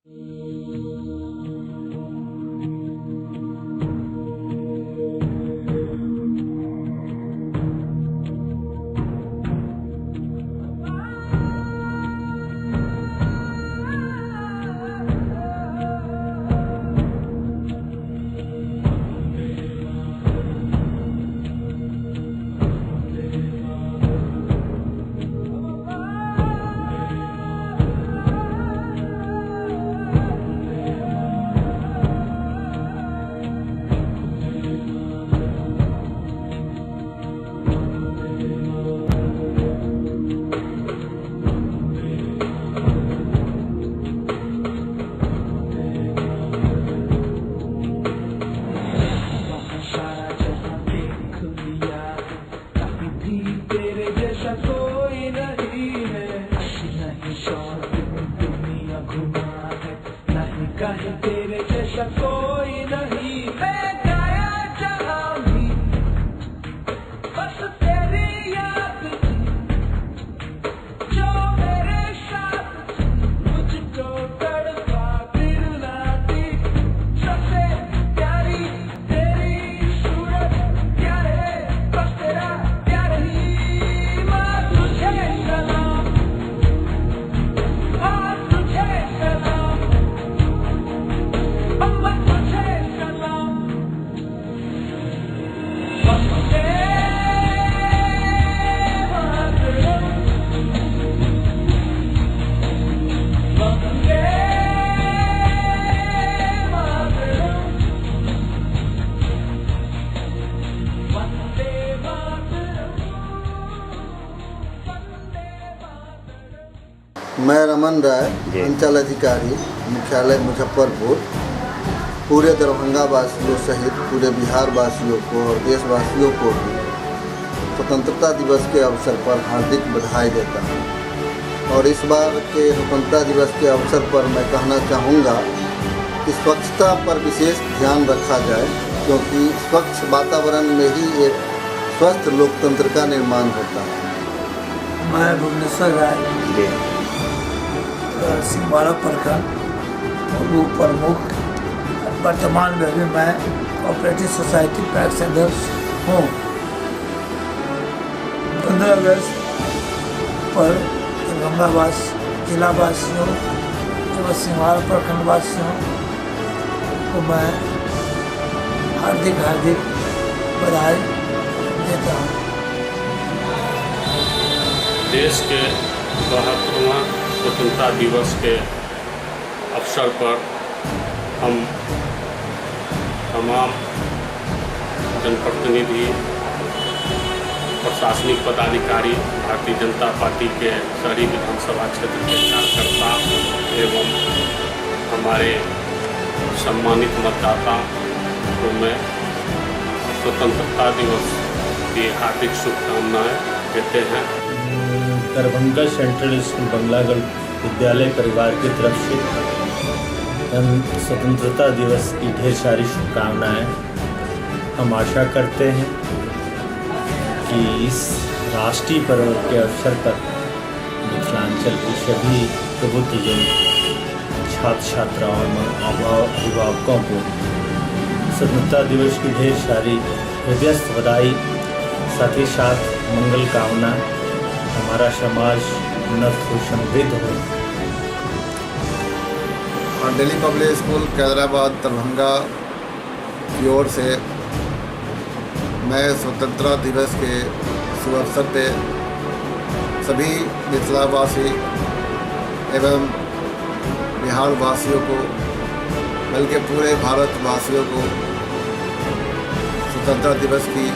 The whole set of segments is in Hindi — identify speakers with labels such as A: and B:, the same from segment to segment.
A: मैं रमन राय, अंचल अधिकारी, मुख्यालय मुजफ्फरपुर, पूरे दरभंगा वासियों सहित पूरे बिहार वासियों को और देशवासियों को भी स्वतंत्रता दिवस के अवसर पर हार्दिक बधाई देता हूँ। और इस बार के स्वतंत्रता दिवस के अवसर पर मैं कहना चाहूँगा कि स्वच्छता पर विशेष ध्यान रखा जाए, क्योंकि स्वच्छ वातावरण में ही एक स्वस्थ लोकतंत्र का निर्माण होता है।
B: मैं भुवनेश्वर राय, सिंहवाड़ा प्रखंड उप प्रमुख, वर्तमान में भी मैं कोऑपरेटिव सोसाइटी पैक्स अध्यक्ष हूँ। 15 अगस्त पर दरभंगा जिला वासियों एवं सिंहवाड़ा प्रखंड वासियों को मैं हार्दिक बधाई देता हूँ।
C: देश के 72वां स्वतंत्रता दिवस के अवसर पर हम तमाम जनप्रतिनिधि, प्रशासनिक पदाधिकारी, भारतीय जनता पार्टी के शहरी विधानसभा क्षेत्र के कार्यकर्ता एवं हमारे सम्मानित मतदाता को मैं स्वतंत्रता दिवस की हार्दिक शुभकामनाएं देते हैं।
D: दरभंगा सेंट्रल स्कूल बंगलागढ़ विद्यालय परिवार की तरफ से हम स्वतंत्रता दिवस की ढेर सारी शुभकामनाएं। हम आशा करते हैं कि इस राष्ट्रीय पर्व के अवसर पर मिथिलांचल के सभी प्रबुद्धजन, छात्र छात्राओं और अभिभावकों को स्वतंत्रता दिवस की ढेर सारी हृदयस्थ बधाई, साथ ही साथ मंगल कामना। हमारा समाज उन्नत हो, समृद्ध हो।
A: दिल्ली पब्लिक स्कूल कैदराबाद दरभंगा की ओर से मैं स्वतंत्रता दिवस के शुभ अवसर पे सभी मिथिलावासी एवं बिहार वासियों को, बल्कि पूरे भारतवासियों को स्वतंत्रता दिवस की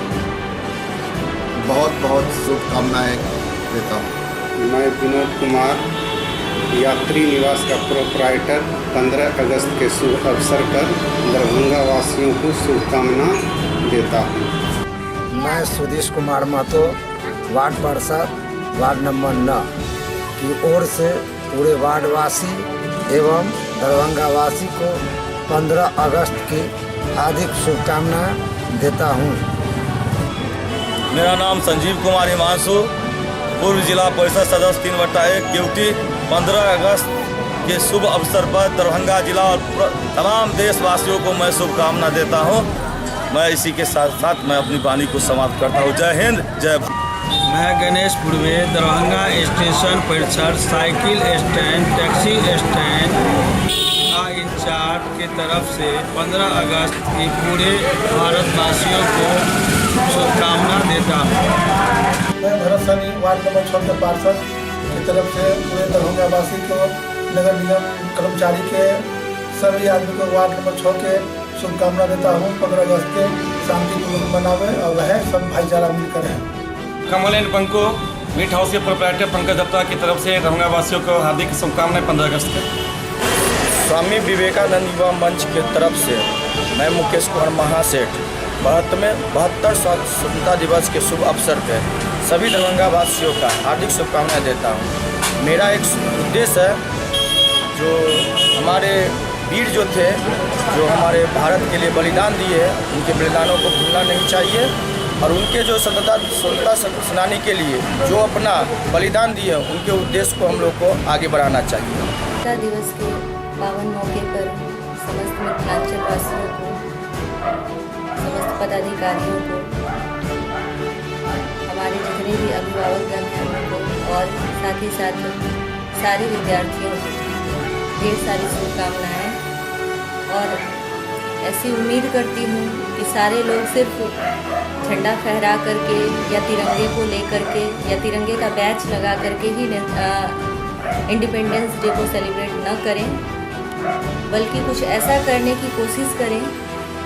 A: बहुत बहुत शुभकामनाएं देता हूँ।
E: मैं विनोद कुमार, यात्री निवास का प्रोप्राइटर, 15 अगस्त के शुभ अवसर पर दरभंगा वासियों को शुभकामना देता हूँ।
F: मैं सुदेश कुमार महतो, वार्ड पार्षद, वार्ड नंबर 9 की ओर से पूरे वार्डवासी एवं दरभंगा वासी को 15 अगस्त की हार्दिक शुभकामनाएं देता हूँ।
G: मेरा नाम संजीव कुमार हिमांशु, पूर्व जिला परिषद सदस्य 3/1 ड्यूटी। 15 अगस्त के शुभ अवसर पर दरभंगा जिला और तमाम देशवासियों को मैं शुभकामना देता हूँ। मैं इसी के साथ साथ मैं अपनी वाणी को समाप्त करता हूँ। जय हिंद, जय भारत।
H: मैं गणेश पूर्वे दरभंगा स्टेशन परिसर साइकिल स्टैंड टैक्सी स्टैंड का इंचार्ज के तरफ से 15 अगस्त की पूरे भारतवासियों को शुभकामना देता हूँ।
B: मैं भरत सैनी वार्ड नंबर 6 के पार्षद की तरफ से पूरे दरभंगावासी को, नगर निगम कर्मचारी के सभी आदमी को वार्ड नंबर 6 के शुभकामना देता हूँ। 15 अगस्त के शांतिपूर्वक मनावे और रहे, सब भाईचारा मिलकर है।
G: कमलेन पंको मीट हाउस के प्रोप्राइटर पंकज दत्ता की तरफ से दरभंगा वासियों को हार्दिक शुभकामनाएं 15 अगस्त के।
H: स्वामी विवेकानंद युवा मंच के तरफ से मैं मुकेश कुमार महासेठ 72 स्वतंत्रता दिवस के शुभ अवसर पर सभी दरभंगा वासियों का हार्दिक शुभकामनाएं देता हूँ। मेरा एक उद्देश्य है, जो हमारे वीर जो थे, जो हमारे भारत के लिए बलिदान दिए, उनके बलिदानों को भूलना नहीं चाहिए और उनके जो स्वतंत्रता सेनानी के लिए जो अपना बलिदान दिए, उनके उद्देश्य को हम लोग को आगे बढ़ाना चाहिए।
I: स्वतंत्रता दिवस के पावन मौके पर समस्त मिथिलांचल वासियों को, समस्त पदाधिकारियों को, हमारे जितने भी अभिभावकगण हैं उनको और साथ ही साथ सारे विद्यार्थियों को ढेर सारी शुभकामनाएँ। और ऐसी उम्मीद करती हूँ कि सारे लोग सिर्फ झंडा फहरा करके या तिरंगे को लेकर के या तिरंगे का बैच लगा करके ही इंडिपेंडेंस डे को सेलिब्रेट न करें, बल्कि कुछ ऐसा करने की कोशिश करें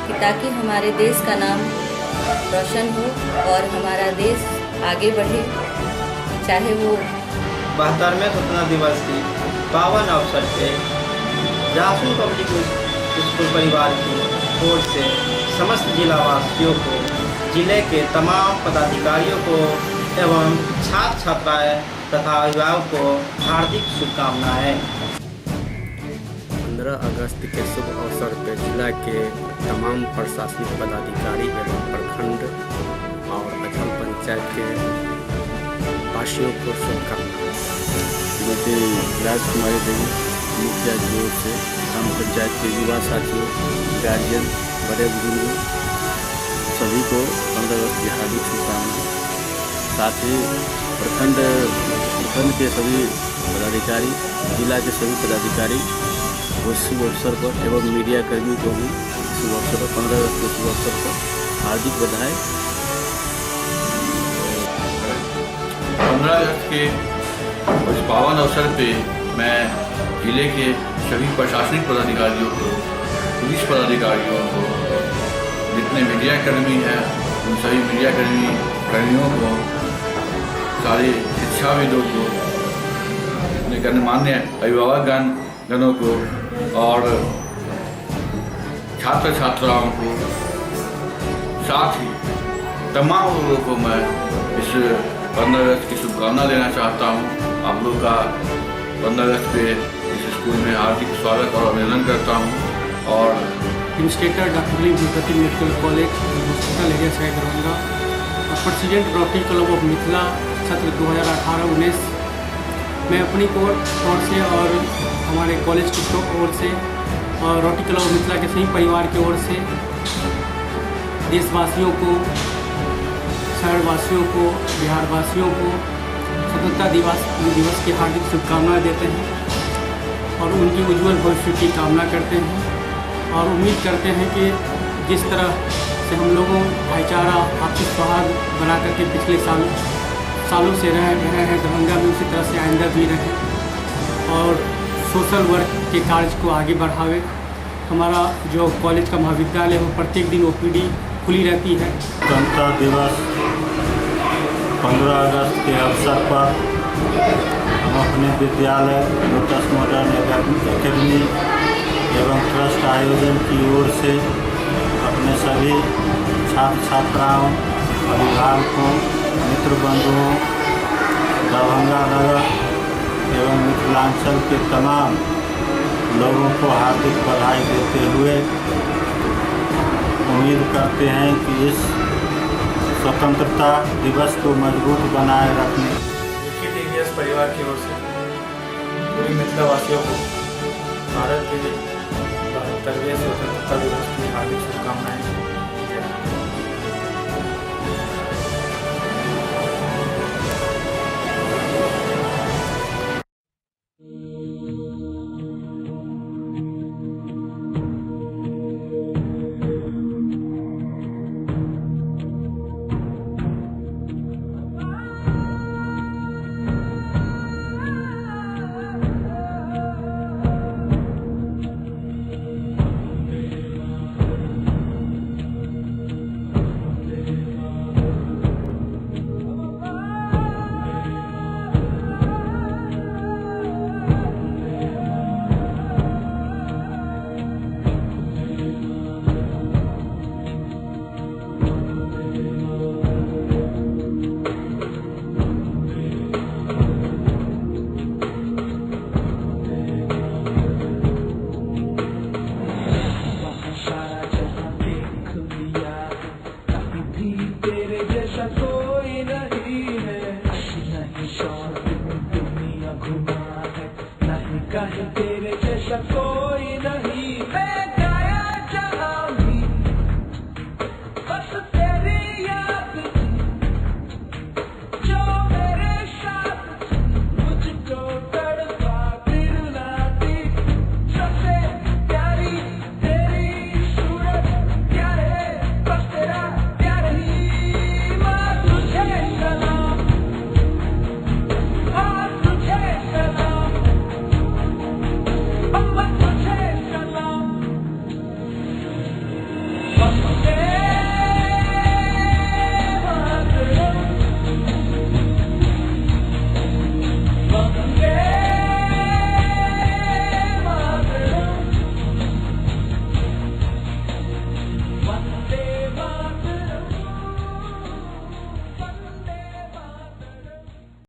I: कि ताकि हमारे देश का नाम रोशन हो और हमारा देश आगे बढ़े। चाहे वो
H: 72वें स्वतंत्रता दिवस की पावन अवसर पे जासूस पब्लिक स्कूल परिवार की ओर से समस्त जिलावासियों को, जिले के तमाम पदाधिकारियों को एवं छात्र छात्राएं तथा अभिभावकों को हार्दिक शुभकामनाएं।
C: 15 अगस्त के शुभ अवसर पर जिला के तमाम प्रशासनिक पदाधिकारी एवं प्रखंड और अचल पंचायत के वासियों को शुभकामनाएं।
D: मुझे राजकुमारी देवी मुखिया की ओर से ग्राम पंचायत के युवा साथियों, गार्जियन, बड़े बुजुर्ग सभी को 15 अगस्त की हार्दिक शुभकामनाएं। साथ ही प्रखंड के सभी पदाधिकारी, जिला के सभी पदाधिकारी उस शुभ अवसर पर एवं मीडिया कर्मी को भी शुभ अवसर पर 15 अगस्त के शुभ अवसर पर हार्दिक बधाई।
J: 15 अगस्त के उस पावन अवसर पे मैं जिले के सभी प्रशासनिक पदाधिकारियों को, पुलिस पदाधिकारियों को, जितने मीडिया कर्मी हैं उन सभी मीडिया कर्मियों को, सारे शिक्षाविदों को, अपने गणमान्य अभिभावकगणों को और छात्र छात्राओं को, साथ ही तमाम लोगों को मैं इस 15 अगस्त की शुभकामना देना चाहता हूँ। आप लोग का 15 अगस्त पे इस स्कूल में हार्दिक स्वागत और अभिनंदन करता हूँ। और
K: institute doctor Bhupati medical college hospital एरिया साइड दरभंगा और president Rotary Club of Mithila सत्र 2018-19 मैं अपनी ओर से और हमारे कॉलेज की ओर से और रोटरी क्लब ऑफ मिथिला के सभी परिवार की ओर से देशवासियों को, शहरवासियों को, बिहारवासियों को स्वतंत्रता दिवस की हार्दिक शुभकामनाएं देते हैं और उनकी उज्जवल भविष्य की कामना करते हैं और उम्मीद करते हैं कि जिस तरह से हम लोगों भाईचारा, आपसी सौहार्द बना करके पिछले सालों से रहे हैं दरभंगा में, उसी तरह से आइंदा भी रहें और सोशल वर्क के कार्य को आगे बढ़ावे। हमारा जो कॉलेज का महाविद्यालय है वो प्रत्येक दिन OPD खुली रहती है।
D: स्वतंत्रता दिवस 15 अगस्त के अवसर पर हम अपने विद्यालय लोटस मॉडर्न एकेडमी एवं ट्रस्ट आयोजन की ओर से अपने सभी छात्र छात्राओं, अभिभावकों, मित्र बंधुओं, दरभंगा नगर एवं मिथिलांचल के तमाम लोगों को हार्दिक बधाई देते हुए उम्मीद करते हैं कि इस स्वतंत्रता दिवस को मजबूत बनाए रखने
K: परिवार की ओर से पूरी मिथिला वासियों को भारत के 72वें स्वतंत्रता दिवस की हार्दिक शुभकामनाएं।
L: तेरे जैसा कोई नहीं है।